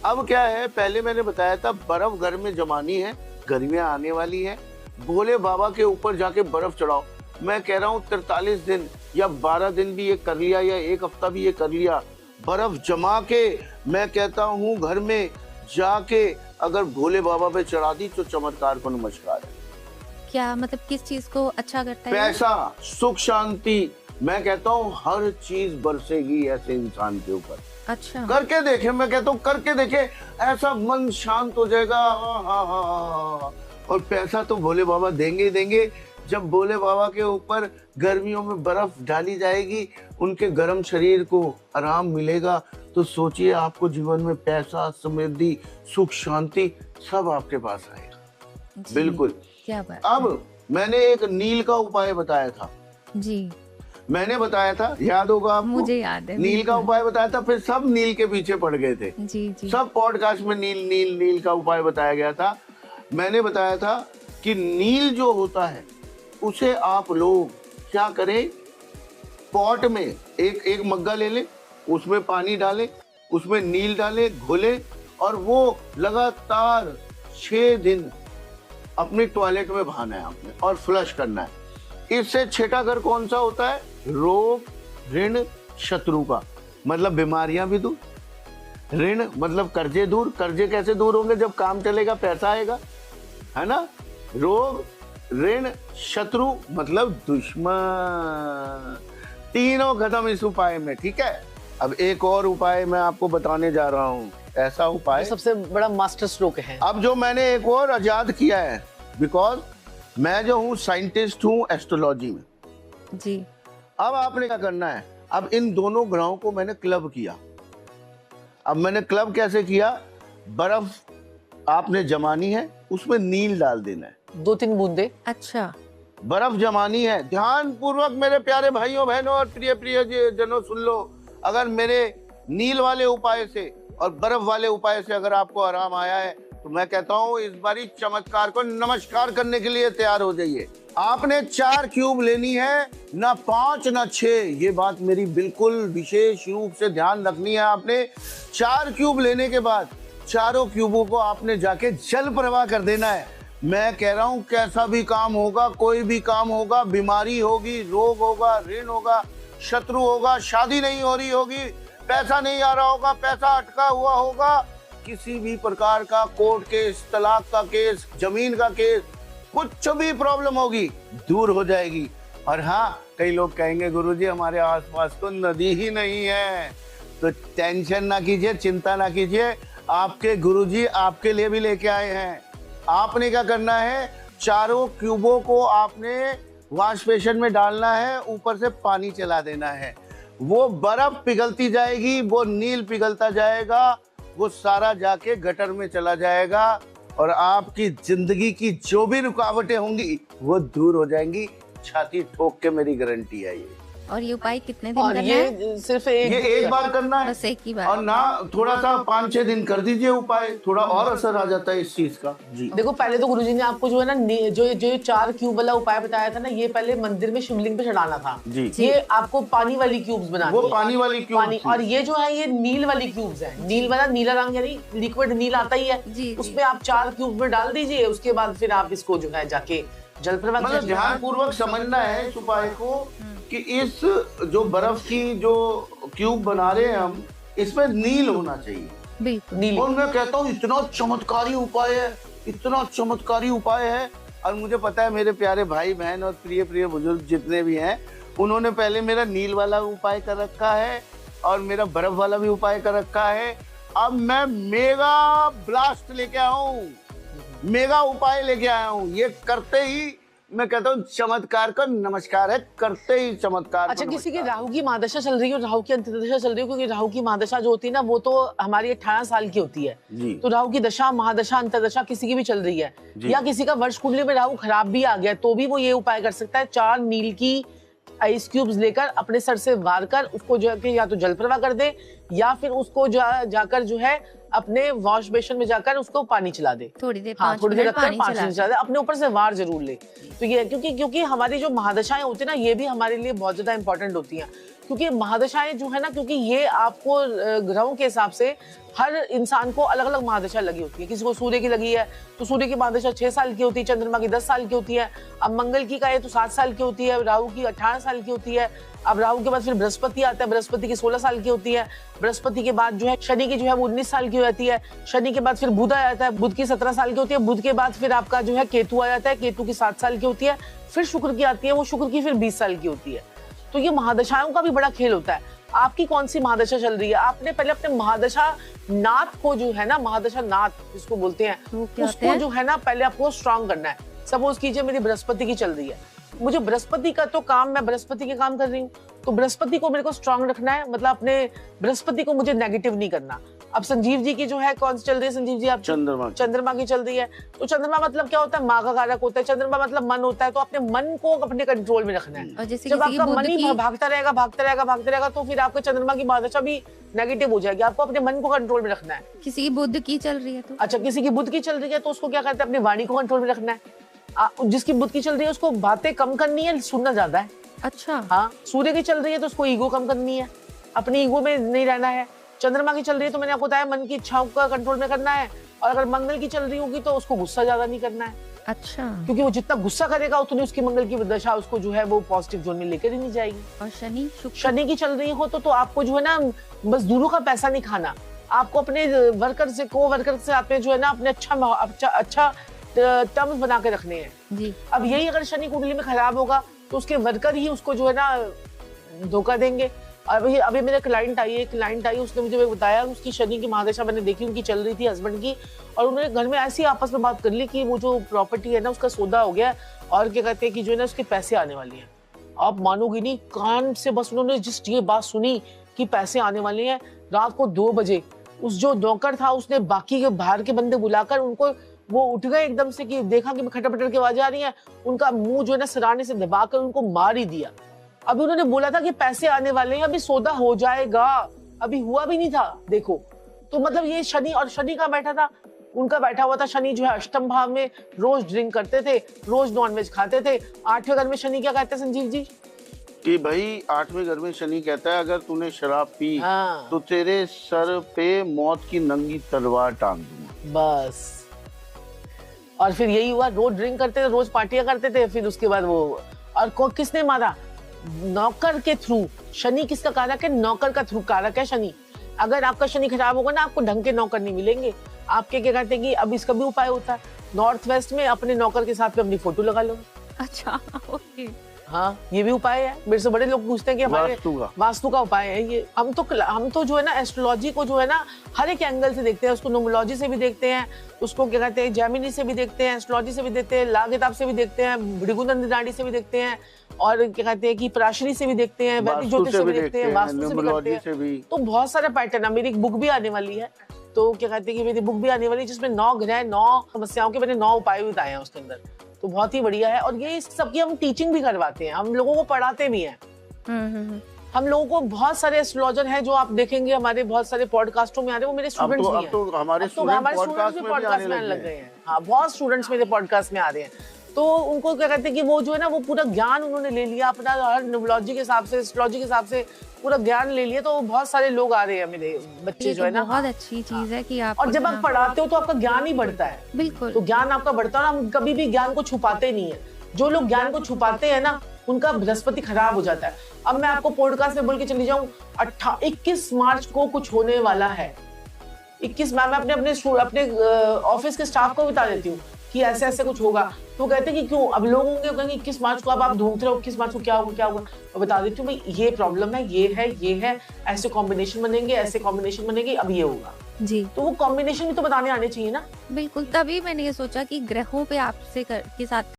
अब क्या है, पहले मैंने बताया था बर्फ घर में जमानी है, गर्मियां आने वाली है, भोले बाबा के ऊपर जाके बर्फ चढ़ाओ। मैं कह रहा हूँ 43 दिन या 12 दिन भी ये कर लिया या एक हफ्ता भी ये कर लिया, बर्फ जमा के मैं कहता हूँ घर में जाके अगर भोले बाबा पे चढ़ा दी तो चमत्कार को नमस्कार है। क्या मतलब किस चीज को अच्छा करता है? पैसा, सुख शांति, मैं कहता हूँ हर चीज बरसेगी ऐसे इंसान के ऊपर। अच्छा, करके देखे, मैं कहता हूँ करके देखे, ऐसा मन शांत हो जाएगा। हाँ। और पैसा तो भोले बाबा देंगे ही देंगे। जब भोले बाबा के ऊपर गर्मियों में बर्फ डाली जाएगी, उनके गर्म शरीर को आराम मिलेगा, तो सोचिए आपको जीवन में पैसा, समृद्धि, सुख शांति सब आपके पास आएगा। बिल्कुल। क्या बात। अब मैंने एक नील का उपाय बताया था जी, मैंने बताया था, याद होगा आपको? मुझे याद है। नील का उपाय बताया था, फिर सब नील के पीछे पड़ गए थे। जी जी। सब पॉडकास्ट में नील नील नील का उपाय बताया गया था। मैंने बताया था कि नील जो होता है उसे आप लोग क्या करें, पॉट में एक मग्गा ले ले, उसमें पानी डाले, उसमें नील डाले, घोले, और वो लगातार 6 दिन अपने टॉयलेट में बहाना है आपने और फ्लश करना है। इससे छठा घर कौन सा होता है? रोग, ऋण, शत्रु का, मतलब बीमारियां भी दूर, ऋण मतलब कर्जे दूर। कर्जे कैसे दूर होंगे? जब काम चलेगा, पैसा आएगा, है ना। रोग, ऋण, शत्रु मतलब दुश्मन, तीनों खत्म इस उपाय में। ठीक है, अब एक और उपाय मैं आपको बताने जा रहा हूँ, ऐसा उपाय सबसे बड़ा मास्टर स्ट्रोक है। अब जो मैंने एक और आजाद किया है, बिकॉज मैं जो हूँ साइंटिस्ट हूँ एस्ट्रोलॉजी में। जी। अब आपने क्या करना है, अब इन दोनों ग्रहों को मैंने क्लब किया। अब मैंने क्लब कैसे किया? बर्फ आपने जमानी है, उसमें नील डाल देना है, 2-3 बूंदे। अच्छा, बर्फ जमानी है। ध्यान पूर्वक मेरे प्यारे भाइयों बहनों और प्रिय प्रिय जनों सुन लो। अगर मेरे नील वाले उपाय से और बर्फ वाले उपाय से अगर आपको आराम आया है, तो मैं कहता हूँ इस बारी चमत्कार को नमस्कार करने के लिए तैयार हो जाइए। आपने 4 क्यूब लेनी है, ना 5 ना 6, ये बात मेरी बिल्कुल विशेष रूप से ध्यान रखनी है। आपने 4 क्यूब लेने के बाद चारों क्यूबों को आपने जाके जल प्रवाह कर देना है। मैं कह रहा हूँ कैसा भी काम होगा, कोई भी काम होगा, बीमारी होगी, रोग होगा, ऋण होगा, शत्रु होगा, शादी नहीं हो रही होगी, पैसा नहीं आ रहा होगा, पैसा अटका हुआ होगा, किसी भी प्रकार का कोर्ट केस, तलाक का केस, जमीन का केस, कुछ भी प्रॉब्लम होगी दूर हो जाएगी। और हाँ, कई लोग कहेंगे गुरुजी हमारे आसपास तो नदी ही नहीं है, तो टेंशन ना कीजिए, चिंता ना कीजिए, आपके गुरुजी आपके लिए भी लेके आए हैं। आपने क्या करना है, चारों क्यूबों को आपने वॉश बेसिन में डालना है, ऊपर से पानी चला देना है, वो बर्फ पिघलती जाएगी, वो नील पिघलता जाएगा, वो सारा जाके गटर में चला जाएगा, और आपकी जिंदगी की जो भी रुकावटें होंगी वो दूर हो जाएंगी। छाती ठोक के मेरी गारंटी है ये। और ये उपाय कितने दिन और करना ये है? सिर्फ ये एक बार करना है, बस एक ही बार। और ना थोड़ा सा 5-6 दिन कर दीजिए उपाय, थोड़ा और असर आ जाता है इस चीज का। जी देखो, पहले तो गुरुजी ने आपको जो है ना, जो 4 क्यूब वाला उपाय बताया था ना, ये पहले मंदिर में शिवलिंग पे चढ़ाना था। जी। ये आपको पानी वाली क्यूब्स बनानी वो है। पानी वाली क्यूब पानी, और ये जो है ये नील वाली क्यूब्स है। नील वाला, नीला रंग यानी लिक्विड नील आता ही है, जी। उसमें आप 4 क्यूब में डाल दीजिए। उसके बाद फिर आप इसको जो है जाके जल प्रवाह, मतलब ध्यान पूर्वक समझना है इस उपाय को कि इस जो बर्फ की जो क्यूब बना रहे हैं हम, इसमें नील होना चाहिए। बिल्कुल। नील। और मैं कहता हूँ इतना चमत्कारी उपाय है, इतना चमत्कारी उपाय है। और मुझे पता है मेरे प्यारे भाई बहन और प्रिय प्रिय बुजुर्ग जितने भी हैं, उन्होंने पहले मेरा नील वाला उपाय कर रखा है और मेरा बर्फ वाला भी उपाय कर रखा है। अब मैं मेगा ब्लास्ट लेके आया हूँ, मेगा उपाय लेके आया हूँ। ये करते ही मैं कहता हूँ चमत्कार का नमस्कार है, करते ही चमत्कार। अच्छा, किसी की राहु की महादशा चल रही है और राहु की अंतर्दशा चल रही है, क्योंकि राहु की महादशा जो होती है ना, वो तो हमारी 18 साल की होती है जी। तो राहु की दशा, महादशा, अंतर्दशा किसी की भी चल रही है, या किसी का वर्ष कुंडली में राहु खराब भी आ गया, तो भी वो ये उपाय कर सकता है। 4 नील की आइस क्यूब्स लेकर अपने सर से वार कर उसको जो है या तो जल प्रवाह कर दे, या फिर उसको जाकर जो है अपने वॉश बेसिन में जाकर उसको पानी चला दे। थोड़ी देर, हाँ, 5 थोड़ी देर मिनट रखकर पानी 5 चला मिनट चला दे, अपने ऊपर से वार जरूर ले। तो ये क्योंकि हमारी जो महादशाएं होती है ना, ये भी हमारे लिए बहुत ज्यादा इंपॉर्टेंट होती हैं, क्योंकि महादशाएं जो है ना, क्योंकि ये आपको ग्रहों के हिसाब से हर इंसान को अलग अलग महादशा लगी होती है। किसी को सूर्य की लगी है तो सूर्य की महादशा 6 साल की होती है, चंद्रमा की 10 साल की होती है। अब मंगल की कहे तो 7 साल की होती है, राहु की 18 साल की होती है। अब राहु के बाद फिर बृहस्पति आता है, बृहस्पति की 16 साल की होती है। बृहस्पति के बाद जो है शनि की जो है वो 19 साल की हो जाती है। शनि के बाद फिर बुध आ जाता है, बुध की 17 साल की होती है। बुध के बाद फिर आपका जो है केतु आ जाता है, केतु की 7 साल की होती है। फिर शुक्र की आती है, वो शुक्र की फिर 20 साल की होती है। तो ये महादशाओं का भी बड़ा खेल होता है। आपकी कौन सी महादशा चल रही है, आपने पहले अपने महादशा नाथ को जो है ना, महादशा नाथ जिसको बोलते हैं, उसको जो है ना पहले आपको स्ट्रांग करना है। सपोज कीजिए मेरी बृहस्पति की चल रही है, मुझे बृहस्पति का तो काम, मैं बृहस्पति के काम कर रही हूँ, तो बृहस्पति को मेरे को स्ट्रांग रखना है, मतलब अपने बृहस्पति को मुझे नेगेटिव नहीं करना। अब संजीव जी की जो है कौन सी चल रही है, संजीव जी आप? चंद्रमा की चल रही है। तो चंद्रमा मतलब क्या होता है, माँ का कारक होता है। चंद्रमा मतलब मन होता है, तो अपने मन को अपने कंट्रोल में रखना है। जब आपका मन ही भागता रहेगा तो फिर आपके चंद्रमा की महादशा भी नेगेटिव हो जाएगी। आपको अपने मन को कंट्रोल में रखना है। किसी की बुध की चल रही है तो? अच्छा, किसी की बुध की चल रही है तो उसको क्या करते हैं, अपनी वाणी को कंट्रोल में रखना है। जिसकी बुध की चल रही है उसको बातें कम करनी है, सुनना ज्यादा है। अच्छा। हाँ, सूर्य की चल रही है तो उसको ईगो कम करनी है, अपनी ईगो में नहीं रहना है। चंद्रमा की चल रही है तो मैंने आपको बताया मन की इच्छाओं का कंट्रोल में करना है। और अगर मंगल की चल रही होगी तो उसको गुस्सा ज्यादा नहीं करना है। अच्छा। क्योंकि वो जितना गुस्सा करेगा उतनी उसकी मंगल की दशा उसको जो है वो पॉजिटिव जोन में लेकर ही नहीं जाएगी। और शनि की चल रही हो तो आपको जो है ना मजदूरों का पैसा नहीं खाना। आपको अपने वर्कर से, को वर्कर से आपने जो है ना अपने अच्छा टर्म्स बना के रखने हैं जी। अब यही अगर शनि कुंडली में खराब होगा तो उसके वर्कर ही उसको जो है ना धोखा देंगे। अभी मेरे क्लाइंट आई, उसने मुझे बताया उसकी शनि की महादशा मैंने देखी, उनकी चल रही थी हस्बैंड की, और उन्होंने घर में ऐसी आपस में बात कर ली कि वो जो प्रॉपर्टी है ना उसका सौदा हो गया और क्या कहते हैं कि जो है ना उसके पैसे आने वाले हैं। आप मानोगी नहीं, कान से बस उन्होंने जिस ये बात सुनी कि पैसे आने वाले हैं, रात को 2 बजे उस जो नौकर था उसने बाकी के बाहर के बंदे बुलाकर उनको, वो उठ गए एकदम से कि देखा कि खटर-पटर की आवाजें आ रही हैं, उनका मुंह जो है ना सराहने से दबाकर उनको मार ही दिया। अभी उन्होंने बोला था कि पैसे आने वाले हैं, अभी सौदा हो जाएगा, अभी हुआ भी नहीं था। देखो तो मतलब ये शनि, और शनि का बैठा था, उनका बैठा हुआ था शनि जो है अष्टम भाव में, रोज ड्रिंक करते थे, रोज नॉनवेज खाते थे। 8वें घर में शनि क्या कहते हैं संजीव जी? कि भाई 8वें घर में शनि कहता है अगर तूने शराब पी तो तेरे सर पे मौत की नंगी तलवार टांग दूंगा। बस। और फिर यही हुआ, रोज ड्रिंक करते थे, रोज पार्टियां करते थे। फिर उसके बाद वो, और किसने मारा? नौकर के थ्रू। शनि किसका कारक है? नौकर का थ्रू कारक है शनि। अगर आपका शनि खराब होगा ना, आपको ढंग के नौकर नहीं मिलेंगे। आपके क्या कहते हैं कि अब इसका भी उपाय होता है, नॉर्थ वेस्ट में अपने नौकर के साथ में अपनी फोटो लगा लो। अच्छा, ओके। हाँ, ये भी उपाय है। मेरे से बड़े लोग पूछते हैं कि हमारे वास्तु का उपाय है ये। हम तो जो है ना एस्ट्रोलॉजी को जो है ना हर एक एंगल से देखते हैं, उसको न्यूमरोलॉजी से भी देखते हैं, उसको क्या कहते हैं जेमिनी से भी देखते हैं, एस्ट्रोलॉजी से भी देखते हैं, ला किताब से भी देखते हैं, भृगुनंद नाड़ी से भी देखते हैं, और क्या कहते हैं कि पराशरी से भी देखते हैं, वैदिक ज्योतिष से भी देखते हैं, वास्तु से भी करते हैं। तो बहुत सारे पैटर्न है। मेरी एक बुक भी आने वाली है, तो क्या कहते हैं कि मेरी बुक भी आने वाली है जिसमें 9 ग्रह 9 समस्याओं के मैंने 9 उपाय बताए हैं उसके अंदर। तो बहुत ही बढ़िया है, और ये सबकी हम टीचिंग भी करवाते हैं, हम लोगों को पढ़ाते भी हैं। हम लोगों को बहुत सारे एस्ट्रोलॉजर हैं जो आप देखेंगे हमारे बहुत सारे पॉडकास्टों में आ रहे हैं, वो मेरे स्टूडेंट्स भी हैं। तो हमारे स्टूडेंट्स भी पॉडकास्ट में आने लग गए हैं। हाँ, बहुत स्टूडेंट्स मेरे पॉडकास्ट में आ रहे हैं। तो उनको क्या कहते हैं कि वो जो है ना वो पूरा ज्ञान उन्होंने ले लिया अपना, हर न्यूमरोलॉजी के हिसाब से, एस्ट्रोलॉजी के हिसाब से पूरा ज्ञान ले लिया। तो बहुत सारे लोग आ रहे हैं मेरे बच्चे जो है ना। बहुत अच्छी चीज है कि आप, और जब आप पढ़ाते हो तो आपका ज्ञान ही बढ़ता है। बिल्कुल। तो ज्ञान आपका बढ़ता है, हम कभी भी ज्ञान को छुपाते नहीं है। जो लोग ज्ञान को छुपाते हैं ना उनका बृहस्पति खराब हो जाता है। अब मैं आपको पॉडकास्ट में बोल के चली जाऊं, 21 मार्च को कुछ होने वाला है। 21 मैं अपने ऑफिस के स्टाफ को बता देती हूँ कि ऐसे ऐसे कुछ होगा। तो कहते हैं कि क्यों, अब लोग होंगे कहेंगे 21 मार्च को, अब आप ढूंढते रहो 21 मार्च को क्या होगा। और बता देती हूँ भाई ये प्रॉब्लम है, ये है, ऐसे कॉम्बिनेशन बनेंगे, अब ये होगा जी। तो वो कॉम्बिनेशन भी तो बताने आने चाहिए ना। बिल्कुल, तभी मैंने ये सोचा कि ग्रहों पे आपसे के साथ